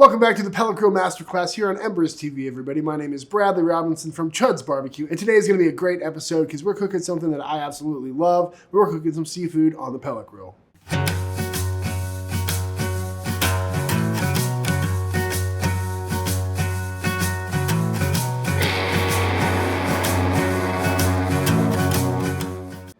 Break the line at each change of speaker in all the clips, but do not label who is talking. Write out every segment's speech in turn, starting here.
Welcome back to the Pellet Grill Masterclass here on Empress TV, everybody. My name is Bradley Robinson from Chuds BBQ, and today is going to be a great episode because we're cooking something that I absolutely love. We're cooking some seafood on the pellet grill.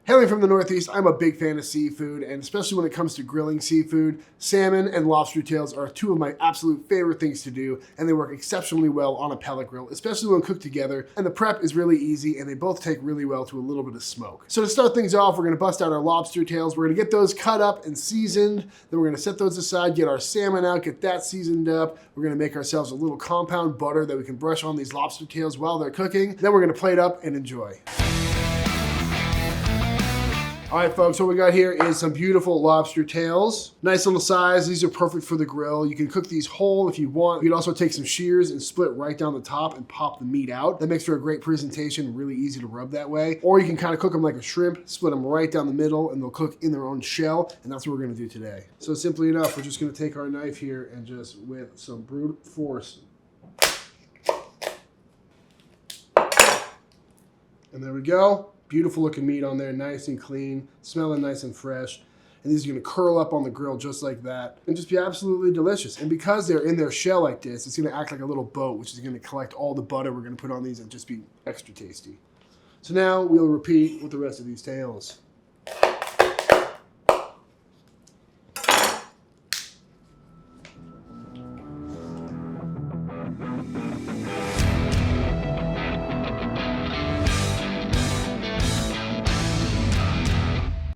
Hailing from the Northeast, I'm a big fan of seafood, and especially when it comes to grilling seafood, salmon and lobster tails are two of my absolute favorite things to do, and they work exceptionally well on a pellet grill, especially when cooked together, and the prep is really easy, and they both take really well to a little bit of smoke. So to start things off, we're gonna bust out our lobster tails. We're gonna get those cut up and seasoned, then we're gonna set those aside, get our salmon out, get that seasoned up. We're gonna make ourselves a little compound butter that we can brush on these lobster tails while they're cooking. Then we're gonna plate up and enjoy. All right, folks, what we got here is some beautiful lobster tails. Nice little size. These are perfect for the grill. You can cook these whole if you want. You can also take some shears and split right down the top and pop the meat out. That makes for a great presentation, really easy to rub that way. Or you can kind of cook them like a shrimp, split them right down the middle, and they'll cook in their own shell, and that's what we're gonna do today. So simply enough, we're just gonna take our knife here and just with some brute force. And there we go. Beautiful looking meat on there, nice and clean, smelling nice and fresh. And these are gonna curl up on the grill just like that and just be absolutely delicious. And because they're in their shell like this, it's gonna act like a little boat, which is gonna collect all the butter we're gonna put on these and just be extra tasty. So now we'll repeat with the rest of these tails.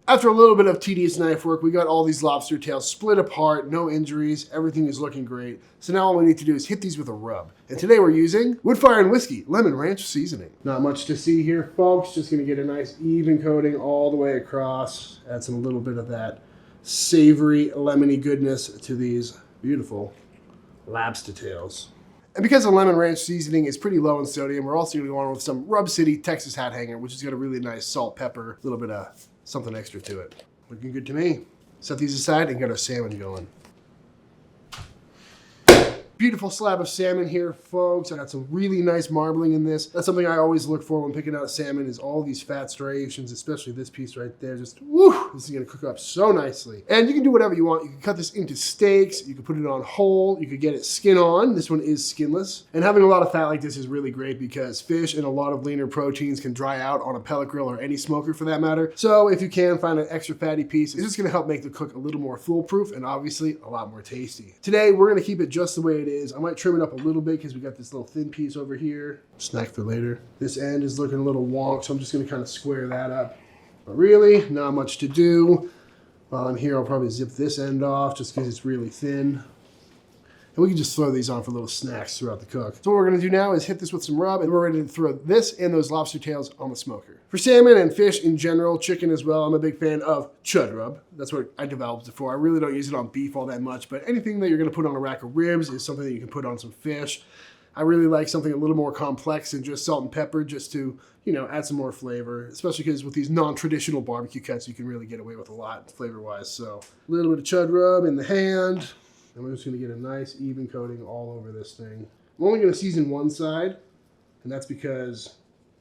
After a little bit of tedious knife work, we got all these lobster tails split apart, no injuries, everything is looking great. So now all we need to do is hit these with a rub. And today we're using wood fire and whiskey, lemon ranch seasoning. Not much to see here, folks. Just gonna get a nice even coating all the way across. Add some little bit of that savory, lemony goodness to these beautiful lobster tails. And because the lemon ranch seasoning is pretty low in sodium, we're also gonna go on with some Rub City Texas hat hanger, which has got a really nice salt, pepper, a little bit of something extra to it. Looking good to me. Set these aside and get our salmon going. Beautiful slab of salmon here, folks. I got some really nice marbling in this. That's something I always look for when picking out salmon is all these fat striations, especially this piece right there. Just, woo, this is gonna cook up so nicely. And you can do whatever you want. You can cut this into steaks. You can put it on whole. You could get it skin on. This one is skinless. And having a lot of fat like this is really great because fish and a lot of leaner proteins can dry out on a pellet grill or any smoker for that matter. So if you can find an extra fatty piece, it's just gonna help make the cook a little more foolproof and obviously a lot more tasty. Today, we're gonna keep it just the way it is. I might trim it up a little bit because we got this little thin piece over here. Snack for later. This end is looking a little wonk, so I'm just gonna kind of square that up. But really, not much to do. While I'm here, I'll probably zip this end off just because it's really thin. And we can just throw these on for little snacks throughout the cook. So what we're gonna do now is hit this with some rub, and we're ready to throw this and those lobster tails on the smoker. For salmon and fish in general, chicken as well, I'm a big fan of chud rub. That's what I developed it for. I really don't use it on beef all that much, but anything that you're gonna put on a rack of ribs is something that you can put on some fish. I really like something a little more complex than just salt and pepper just to, you know, add some more flavor, especially because with these non-traditional barbecue cuts, you can really get away with a lot flavor-wise. So a little bit of chud rub in the hand, and we're just gonna get a nice even coating all over this thing. I'm only gonna season one side, and that's because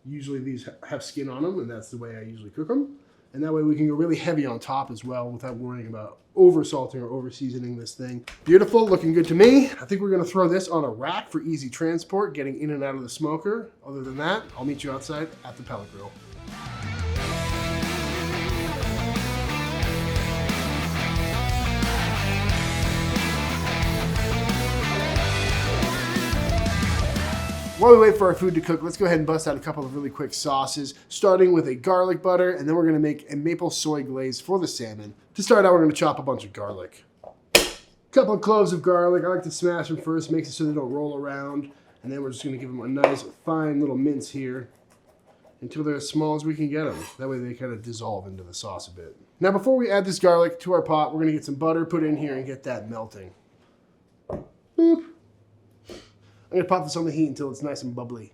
usually these have skin on them, and that's the way I usually cook them. And that way we can go really heavy on top as well without worrying about over salting or over seasoning this thing. Beautiful, looking good to me. I think we're gonna throw this on a rack for easy transport, getting in and out of the smoker. Other than that, I'll meet you outside at the pellet grill. While we wait for our food to cook, let's go ahead and bust out a couple of really quick sauces, starting with a garlic butter, and then we're gonna make a maple soy glaze for the salmon. To start out, we're gonna chop a bunch of garlic. A couple of cloves of garlic. I like to smash them first, makes it so they don't roll around, and then we're just gonna give them a nice, fine little mince here until they're as small as we can get them. That way they kind of dissolve into the sauce a bit. Now, before we add this garlic to our pot, we're gonna get some butter put in here and get that melting. Boop. I'm gonna pop this on the heat until it's nice and bubbly.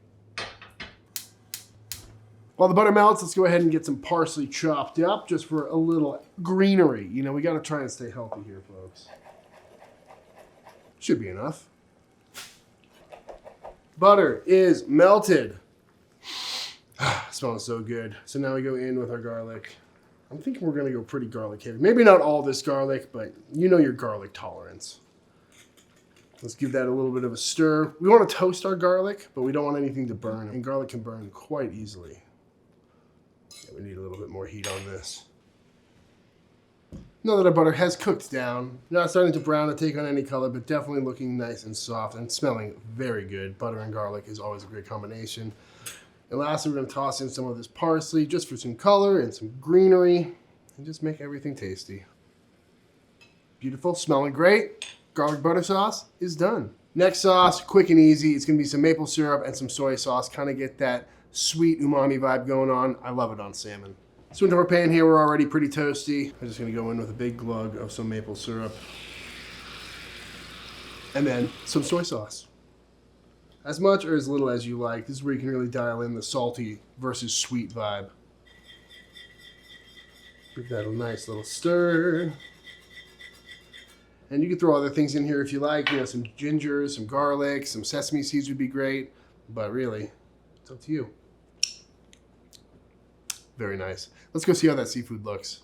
While the butter melts, let's go ahead and get some parsley chopped up just for a little greenery. You know, we gotta try and stay healthy here, folks. Should be enough. Butter is melted. Smelling so good. So now we go in with our garlic. I'm thinking we're gonna go pretty garlic heavy. Maybe not all this garlic, but you know your garlic tolerance. Let's give that a little bit of a stir. We want to toast our garlic, but we don't want anything to burn, and garlic can burn quite easily. Yeah, we need a little bit more heat on this. Now that our butter has cooked down, not starting to brown or take on any color, but definitely looking nice and soft and smelling very good. Butter and garlic is always a great combination. And lastly, we're going to toss in some of this parsley just for some color and some greenery and just make everything tasty. Beautiful, smelling great. Garlic butter sauce is done. Next sauce, quick and easy. It's going to be some maple syrup and some soy sauce. Kind of get that sweet umami vibe going on. I love it on salmon. So into our pan here, we're already pretty toasty. I'm just going to go in with a big glug of some maple syrup. And then some soy sauce. As much or as little as you like. This is where you can really dial in the salty versus sweet vibe. Give that a nice little stir. And you can throw other things in here if you like. You know, some ginger, some garlic, some sesame seeds would be great. But really, it's up to you. Very nice. Let's go see how that seafood looks.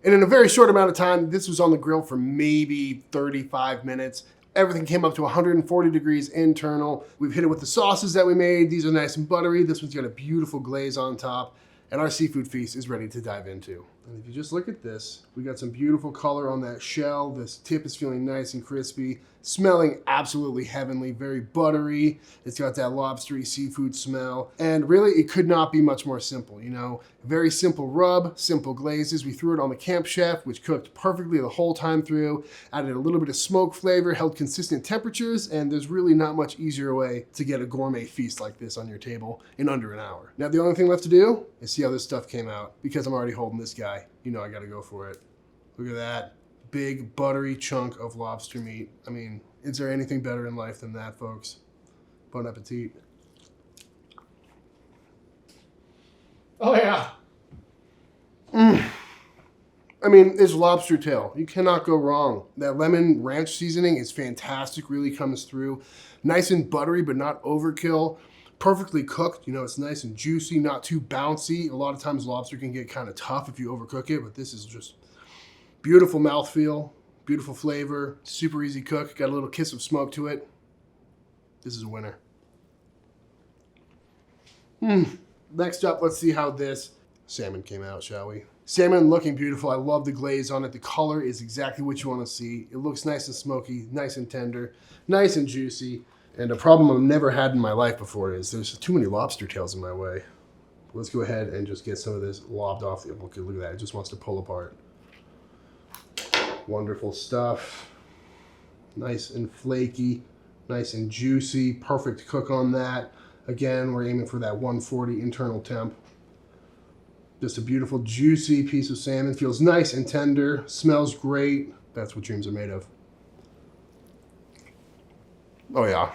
And in a very short amount of time, this was on the grill for maybe 35 minutes. Everything came up to 140 degrees internal. We've hit it with the sauces that we made. These are nice and buttery. This one's got a beautiful glaze on top. And our seafood feast is ready to dive into. And if you just look at this, we got some beautiful color on that shell. This tip is feeling nice and crispy, smelling absolutely heavenly, very buttery. It's got that lobstery seafood smell. And really, it could not be much more simple, you know? Very simple rub, simple glazes. We threw it on the Camp Chef, which cooked perfectly the whole time through, added a little bit of smoke flavor, held consistent temperatures, and there's really not much easier way to get a gourmet feast like this on your table in under an hour. Now, the only thing left to do is see how this stuff came out. Because I'm already holding this guy, you know I gotta go for it. Look at that big buttery chunk of lobster meat. I mean, is there anything better in life than that, folks? Bon appetit. Oh yeah. I mean, it's lobster tail. You cannot go wrong. That lemon ranch seasoning is fantastic, really comes through. Nice and buttery, but not overkill. Perfectly cooked, you know, it's nice and juicy, not too bouncy. A lot of times lobster can get kind of tough if you overcook it, but this is just beautiful mouthfeel, beautiful flavor, super easy cook, got a little kiss of smoke to it. This is a winner. Next up, let's see how this salmon came out, shall we? Salmon looking beautiful. I love the glaze on it. The color is exactly what you want to see. It looks nice and smoky, nice and tender, nice and juicy. And a problem I've never had in my life before is there's too many lobster tails in my way. Let's go ahead and just get some of this lobbed off. Okay, look at that. It just wants to pull apart. Wonderful stuff. Nice and flaky, nice and juicy. Perfect cook on that. Again, we're aiming for that 140 internal temp. Just a beautiful, juicy piece of salmon. Feels nice and tender. Smells great. That's what dreams are made of. Oh yeah.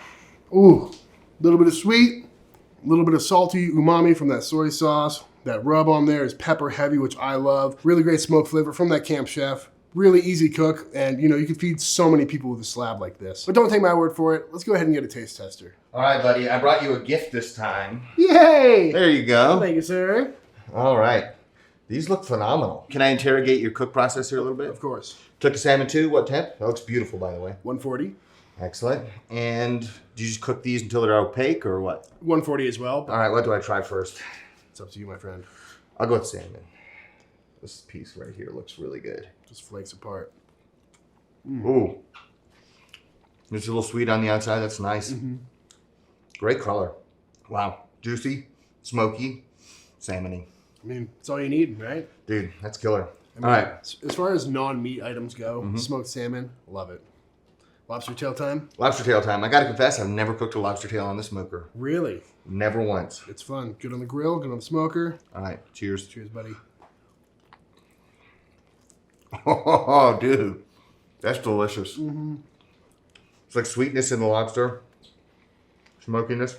Ooh, a little bit of sweet, a little bit of salty umami from that soy sauce. That rub on there is pepper heavy, which I love. Really great smoke flavor from that Camp Chef. Really easy cook, and you know, you can feed so many people with a slab like this. But don't take my word for it. Let's go ahead and get a taste tester.
All right, buddy. I brought you a gift this time.
Yay!
There you go.
Thank you, sir.
All right. These look phenomenal. Can I interrogate your cook process here a little bit?
Of course.
Took the salmon to what temp? That looks beautiful, by the way.
140.
Excellent. And do you just cook these until they're opaque or what?
140 as well.
All right, what do I try first?
It's up to you, my friend.
I'll go with salmon. This piece right here looks really good.
Just flakes apart.
Ooh. It's a little sweet on the outside. That's nice. Great color. Wow. Juicy, smoky, salmony.
I mean, it's all you need, right?
Dude, that's killer.
I mean,
all right.
As far as non-meat items go, smoked salmon, love it. Lobster tail time?
Lobster tail time. I gotta confess, I've never cooked a lobster tail on the smoker.
Really?
Never once.
It's fun. Good on the grill, good on the smoker.
All right, cheers.
Cheers, buddy.
Oh, dude. That's delicious. It's like sweetness in the lobster. smokiness,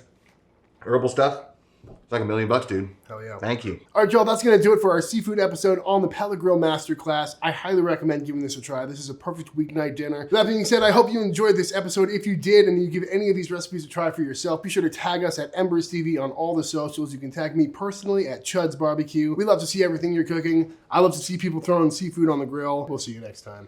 herbal stuff. It's like $1 million, dude.
Hell yeah.
Thank you.
All right, y'all, that's going to do it for our seafood episode on the Pellet Grill Masterclass. I highly recommend giving this a try. This is a perfect weeknight dinner. That being said, I hope you enjoyed this episode. If you did and you give any of these recipes a try for yourself, be sure to tag us at Empress TV on all the socials. You can tag me personally at Chuds BBQ. We love to see everything you're cooking. I love to see people throwing seafood on the grill. We'll see you next time.